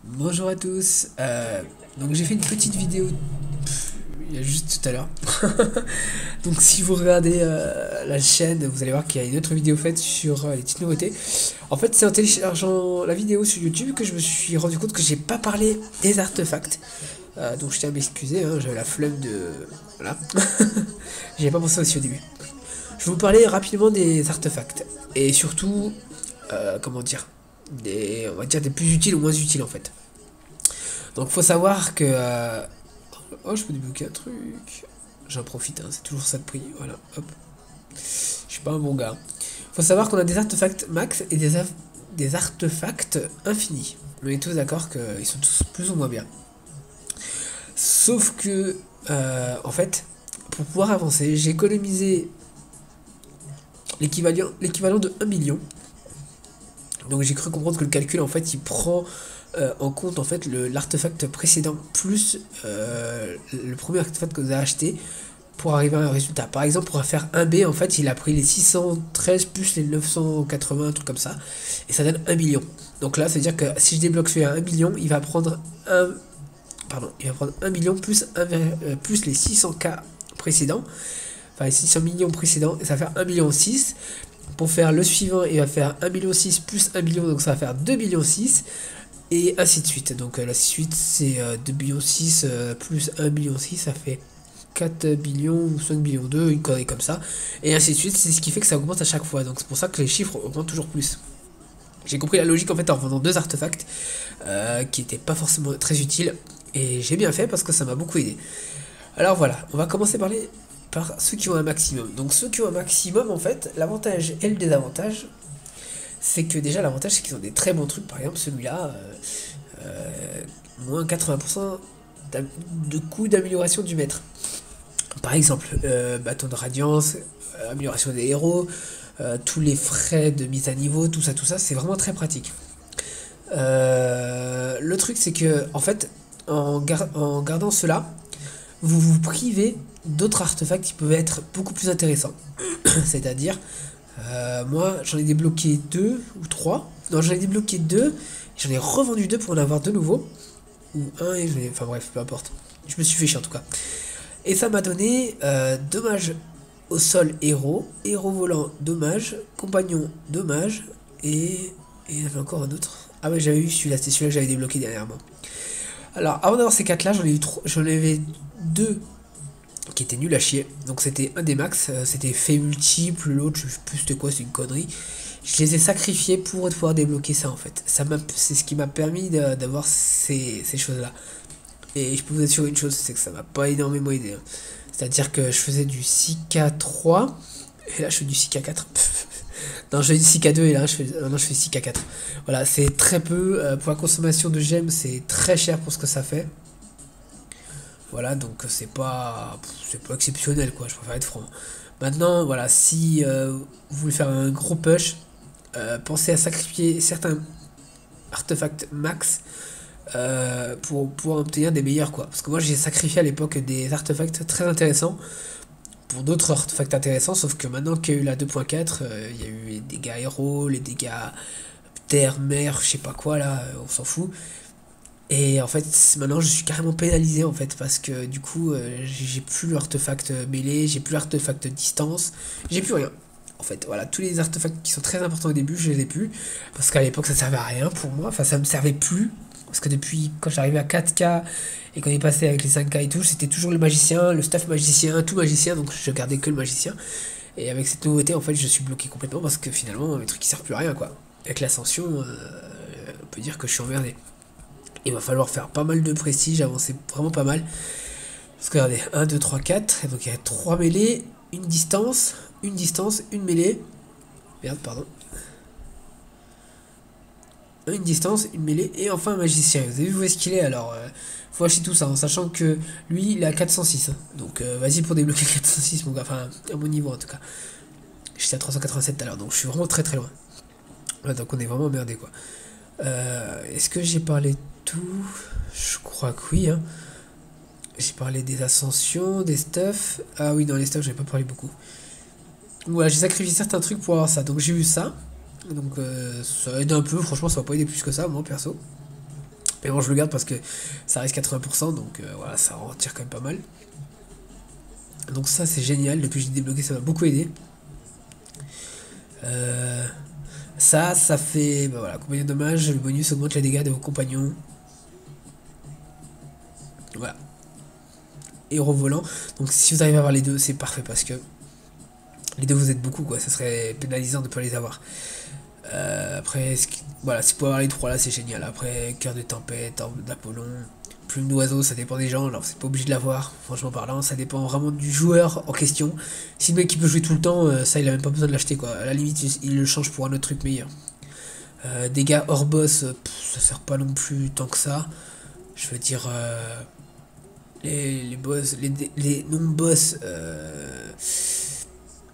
Bonjour à tous. Donc j'ai fait une petite vidéo il y a juste tout à l'heure. Donc si vous regardez la chaîne, vous allez voir qu'il y a une autre vidéo faite sur les petites nouveautés. En fait, c'est en téléchargeant la vidéo sur YouTube que je me suis rendu compte que j'ai pas parlé des artefacts. Donc je tiens à m'excuser, hein, j'avais la flemme de... Voilà. J'avais pas pensé aussi au début. Je vais vous parler rapidement des artefacts. Et surtout, comment dire, on va dire des plus utiles ou moins utiles en fait. Donc faut savoir que... Oh, je peux débloquer un truc. J'en profite, hein, c'est toujours ça de prix. Voilà, hop. Je suis pas un bon gars. Faut savoir qu'on a des artefacts max et des artefacts infinis. On est tous d'accord qu'ils sont tous plus ou moins bien. Sauf que, en fait, pour pouvoir avancer, j'ai économisé l'équivalent de 1 million. Donc j'ai cru comprendre que le calcul, en fait, il prend en compte en fait l'artefact précédent plus le premier artefact que vous avez acheté pour arriver à un résultat. Par exemple, pour faire un B, en fait, il a pris les 613 plus les 980, un truc comme ça, et ça donne 1 million. Donc là, ça veut dire que si je débloque celui à 1 million, il va prendre il va prendre 1 million plus, plus les 600K précédents, enfin les 600 millions précédents, et ça va faire 1 million 6. Pour faire le suivant, il va faire 1 million 6 plus 1 million, donc ça va faire 2 millions 6. Et ainsi de suite. Donc la suite c'est 2 millions 6 plus 1 million 6, ça fait 4 millions ou 5 millions 2, une connerie comme ça. Et ainsi de suite, c'est ce qui fait que ça augmente à chaque fois. Donc c'est pour ça que les chiffres augmentent toujours plus. J'ai compris la logique en fait en vendant deux artefacts qui n'étaient pas forcément très utiles. Et j'ai bien fait parce que ça m'a beaucoup aidé. Alors voilà, on va commencer par ceux qui ont un maximum. Donc ceux qui ont un maximum en fait, l'avantage et le désavantage, c'est que déjà l'avantage c'est qu'ils ont des très bons trucs. Par exemple celui-là, moins 80% de coût d'amélioration du maître. Par exemple, bâton de radiance, amélioration des héros, tous les frais de mise à niveau, tout ça, c'est vraiment très pratique. Le truc c'est que en fait, en gardant cela, vous vous privez d'autres artefacts qui peuvent être beaucoup plus intéressants. C'est-à-dire, moi j'en ai débloqué deux ou trois. Non, j'en ai débloqué deux, j'en ai revendu deux pour en avoir deux nouveaux. Ou un, et enfin bref, peu importe. Je me suis fait chier en tout cas. Et ça m'a donné dommage au sol héros, héros volant dommage, compagnon dommage, et il y avait encore un autre. Ah ouais, j'avais eu celui-là, c'était celui-là que j'avais débloqué dernièrement. Alors, avant d'avoir ces 4 là, j'en avais deux qui étaient nuls à chier. Donc c'était un des max, c'était fait multiple, l'autre, je sais plus c'était quoi, c'est une connerie. Je les ai sacrifiés pour pouvoir débloquer ça en fait. C'est ce qui m'a permis d'avoir ces choses-là. Et je peux vous assurer une chose, c'est que ça m'a pas énormément aidé, hein. C'est-à-dire que je faisais du 6K3, et là je fais du 6K4. Non, je fais du 6K2 et là je fais 6K4. Voilà, c'est très peu. Pour la consommation de gemmes, c'est très cher pour ce que ça fait. Voilà, donc c'est pas exceptionnel quoi, je préfère être franc. Maintenant, voilà, si vous voulez faire un gros push, pensez à sacrifier certains artefacts max pour pouvoir obtenir des meilleurs quoi. Parce que moi j'ai sacrifié à l'époque des artefacts très intéressants pour d'autres artefacts intéressants, sauf que maintenant qu'il y a eu la 2.4, il y a eu les dégâts héros, les dégâts terre, mer, je sais pas quoi là, on s'en fout. Et en fait, maintenant je suis carrément pénalisé en fait, parce que du coup, j'ai plus l'artefact mêlée, j'ai plus l'artefact distance, j'ai plus rien. En fait, voilà, tous les artefacts qui sont très importants au début, je les ai plus, parce qu'à l'époque ça servait à rien pour moi, enfin ça me servait plus, parce que depuis quand j'arrivais à 4K et qu'on est passé avec les 5K et tout, c'était toujours le magicien, le staff magicien, tout magicien, donc je gardais que le magicien. Et avec cette nouveauté, en fait, je suis bloqué complètement parce que finalement, mes trucs qui servent plus à rien quoi. Avec l'ascension, on peut dire que je suis emmerdé. Il va falloir faire pas mal de prestige, avancer vraiment pas mal. Parce que regardez, 1, 2, 3, 4. Et donc il y a 3 mêlées, une distance, une mêlée. Merde, pardon. Une distance, une mêlée, et enfin un magicien. Vous avez vu où est-ce qu'il est alors faut acheter tout ça, en sachant que lui il est à 406. Hein. Donc vas-y pour débloquer 406, mon gars. Enfin, à mon niveau en tout cas. J'étais à 387 tout à l'heure, donc je suis vraiment très très loin. Ouais, donc on est vraiment emmerdé quoi. Est-ce que j'ai parlé de tout? Je crois que oui. Hein. J'ai parlé des ascensions, des stuffs. Ah oui, dans les stuffs, j'avais pas parlé beaucoup. Voilà, j'ai sacrifié certains trucs pour avoir ça. Donc j'ai eu ça. Donc ça aide un peu. Franchement, ça va pas aider plus que ça, moi perso. Mais bon, je le garde parce que ça reste 80%, donc voilà, ça en retire quand même pas mal. Donc ça, c'est génial. Depuis que j'ai débloqué, ça m'a beaucoup aidé. Euh, ça fait, bah voilà, compagnon de dommage, le bonus augmente les dégâts de vos compagnons. Voilà. Héros volant. Donc si vous arrivez à avoir les deux, c'est parfait parce que les deux vous aident beaucoup, quoi. Ça serait pénalisant de ne pas les avoir. Après, voilà, si vous pouvez avoir les trois là, c'est génial. Après, cœur de tempête, orbe d'Apollon, plume d'oiseau, ça dépend des gens. Alors, c'est pas obligé de l'avoir, franchement parlant. Ça dépend vraiment du joueur en question. Si le mec qui peut jouer tout le temps, ça, il a même pas besoin de l'acheter, quoi. À la limite, il le change pour un autre truc meilleur. Dégâts hors boss, ça sert pas non plus tant que ça. Je veux dire, les boss, les non-boss,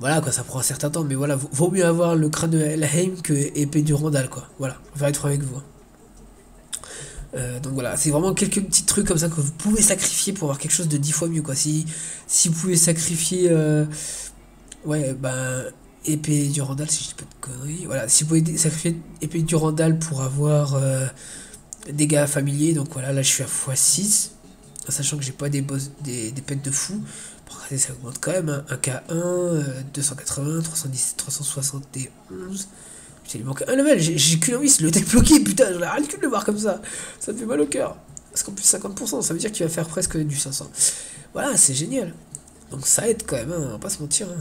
voilà quoi, ça prend un certain temps, mais voilà, vaut mieux avoir le crâne de Helheim que épée du Randall, quoi. Voilà, on va être franc avec vous. Donc voilà, c'est vraiment quelques petits trucs comme ça que vous pouvez sacrifier pour avoir quelque chose de 10 fois mieux, quoi. Si vous pouvez sacrifier, ouais, ben, épée du Randall, si je dis pas de conneries, voilà, si vous pouvez sacrifier épée du Randall pour avoir dégâts familiers, donc voilà, là je suis à x6, sachant que j'ai pas des boss, des pets de fou. Regardez, ça augmente quand même, hein. Un K1, 280, 310, 371. Putain, il manque un level, j'ai qu'une envie, c'est le deck bloqué, putain, j'en ai rien de le voir comme ça. Ça me fait mal au cœur. Parce qu'en plus 50%, ça veut dire qu'il va faire presque du 500. Voilà, c'est génial. Donc ça aide quand même, hein, on va pas se mentir. Hein.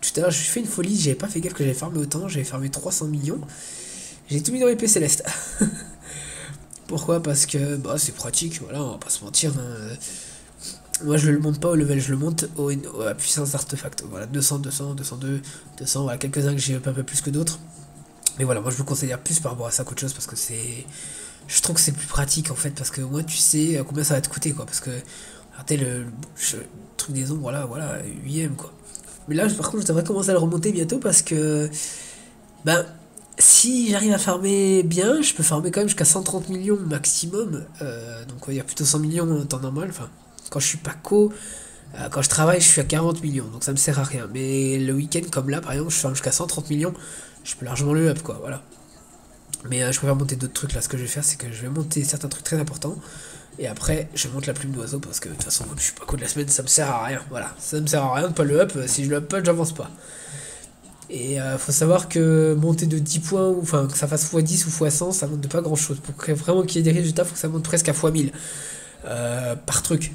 Tout à l'heure, j'ai fait une folie, j'avais pas fait gaffe que j'avais farmé autant, j'avais farmé 300 millions. J'ai tout mis dans l'épée céleste. Pourquoi? Parce que bah, c'est pratique, voilà, on va pas se mentir. Hein. Moi je le monte pas au level, je le monte à puissance d'artefact. Voilà, 200, 200, 202, 200, voilà, quelques-uns que j'ai un peu plus que d'autres. Mais voilà, moi je me considère plus par rapport à ça qu'autre chose parce que c'est. Je trouve que c'est plus pratique en fait parce que moi tu sais combien ça va te coûter quoi. Parce que, regardez le truc des ombres, voilà, 8ème quoi. Mais là par contre je devrais commencer à le remonter bientôt parce que. Ben. Si j'arrive à farmer bien, je peux farmer quand même jusqu'à 130 millions maximum. Donc on va dire plutôt 100 millions en temps normal. Enfin, quand je suis pas quand je travaille, je suis à 40 millions. Donc ça me sert à rien. Mais le week-end, comme là, par exemple, je farme jusqu'à 130 millions. Je peux largement le up, quoi. Voilà. Mais je préfère monter d'autres trucs. Là, ce que je vais faire, c'est que je vais monter certains trucs très importants. Et après, je monte la plume d'oiseau parce que de toute façon, comme je suis pas co de la semaine, ça me sert à rien. Voilà. Ça me sert à rien de pas le up. Si je le up pas, j'avance pas. Et faut savoir que monter de 10 points, ou enfin que ça fasse x10 ou x100, ça monte de pas grand chose. Pour vraiment qu'il y ait des résultats, il faut que ça monte presque à x1000 par truc.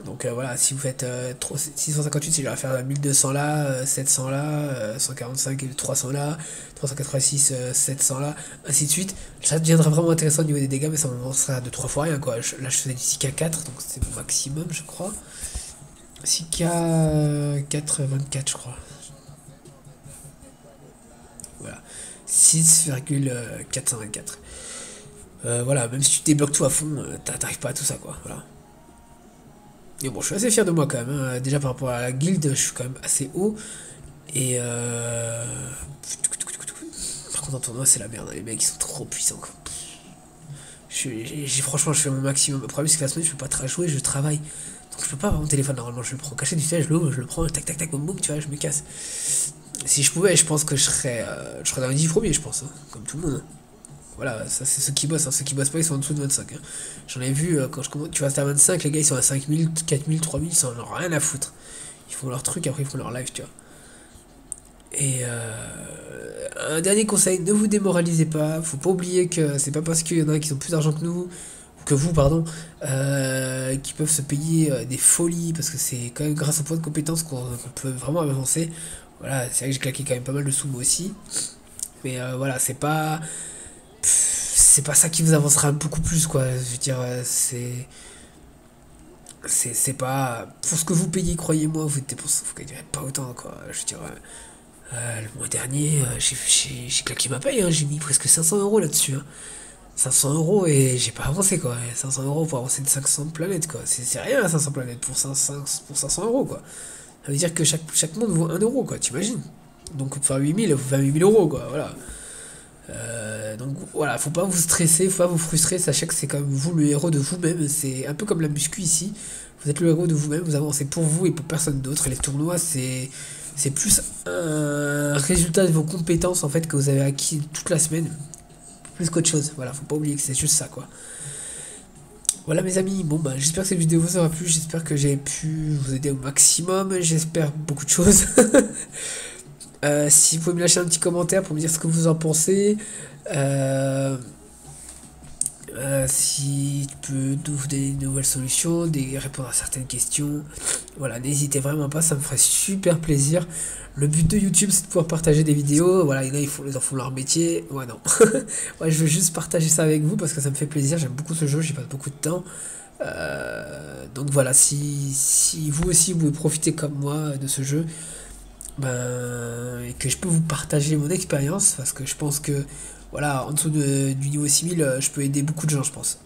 Donc voilà, si vous faites 658, si je vais faire 1200 là, 700 là, 145 et 300 là, 386, 700 là, ainsi de suite. Ça deviendra vraiment intéressant au niveau des dégâts, mais ça m'avancera de 3 fois rien quoi. Là je faisais du 6K4, donc c'est mon maximum je crois. 6K4, 24 je crois. Voilà. 6,424. Voilà, même si tu débloques tout à fond, t'arrives pas à tout ça quoi. Voilà. Et bon, je suis assez fier de moi quand même. Hein. Déjà par rapport à la guilde, je suis quand même assez haut. Et par contre en tournoi c'est la merde, hein. Les mecs ils sont trop puissants quoi. Franchement je fais mon maximum. Le problème c'est que la semaine je peux pas très jouer, je travaille. Donc je peux pas avoir mon téléphone normalement, je le prends caché du ciel, je l'ouvre, je le prends, tac tac tac, boum boum, tu vois, je me casse. Si je pouvais, je pense que je serais dans les 10 premiers, je pense, hein, comme tout le monde. Voilà, ça c'est ceux qui bossent, hein. Ceux qui bossent pas ils sont en dessous de 25. Hein. J'en ai vu, quand je commence, tu restes à 25, les gars ils sont à 5000, 4000, 3000, ils en ont rien à foutre. Ils font leur truc, après ils font leur live, tu vois. Et un dernier conseil, ne vous démoralisez pas, faut pas oublier que c'est pas parce qu'il y en a qui ont plus d'argent que nous, que vous, pardon, qui peuvent se payer des folies, parce que c'est quand même grâce au point de compétence qu'on peut vraiment avancer. Voilà, c'est vrai que j'ai claqué quand même pas mal de sous moi aussi. Mais voilà, c'est pas ça qui vous avancera beaucoup plus quoi. Je veux dire, c'est pas pour ce que vous payez, croyez-moi, vous gagnerez pas autant quoi. Je veux dire, le mois dernier, j'ai claqué ma paye, hein. J'ai mis presque 500 euros là-dessus. Hein. 500 euros et j'ai pas avancé quoi. 500 euros pour avancer de 500 planètes quoi. C'est rien 500 planètes pour 500 euros quoi. Ça veut dire que chaque monde vaut 1 euro quoi, t'imagines. Donc pour faire 8000, il faut faire 8000 euros quoi, voilà. Donc voilà, faut pas vous stresser, faut pas vous frustrer, sachez que c'est quand même vous le héros de vous-même, c'est un peu comme la muscu ici, vous êtes le héros de vous-même, vous avancez pour vous et pour personne d'autre, et les tournois c'est plus un résultat de vos compétences en fait que vous avez acquis toute la semaine, plus qu'autre chose, voilà, faut pas oublier que c'est juste ça quoi. Voilà mes amis, bon bah j'espère que cette vidéo vous aura plu, j'espère que j'ai pu vous aider au maximum, j'espère beaucoup de choses. Si vous pouvez me lâcher un petit commentaire pour me dire ce que vous en pensez. Euh, si tu peux vous donner de nouvelles solutions, répondre à certaines questions. Voilà, n'hésitez vraiment pas, ça me ferait super plaisir. Le but de YouTube, c'est de pouvoir partager des vidéos. Voilà, il faut les enfants leur métier. Ouais, non. Ouais, je veux juste partager ça avec vous parce que ça me fait plaisir. J'aime beaucoup ce jeu, j'y passe beaucoup de temps. Donc voilà, si vous aussi vous pouvez profiter comme moi de ce jeu, ben, et que je peux vous partager mon expérience, parce que je pense que voilà, en dessous du niveau 6000, je peux aider beaucoup de gens, je pense.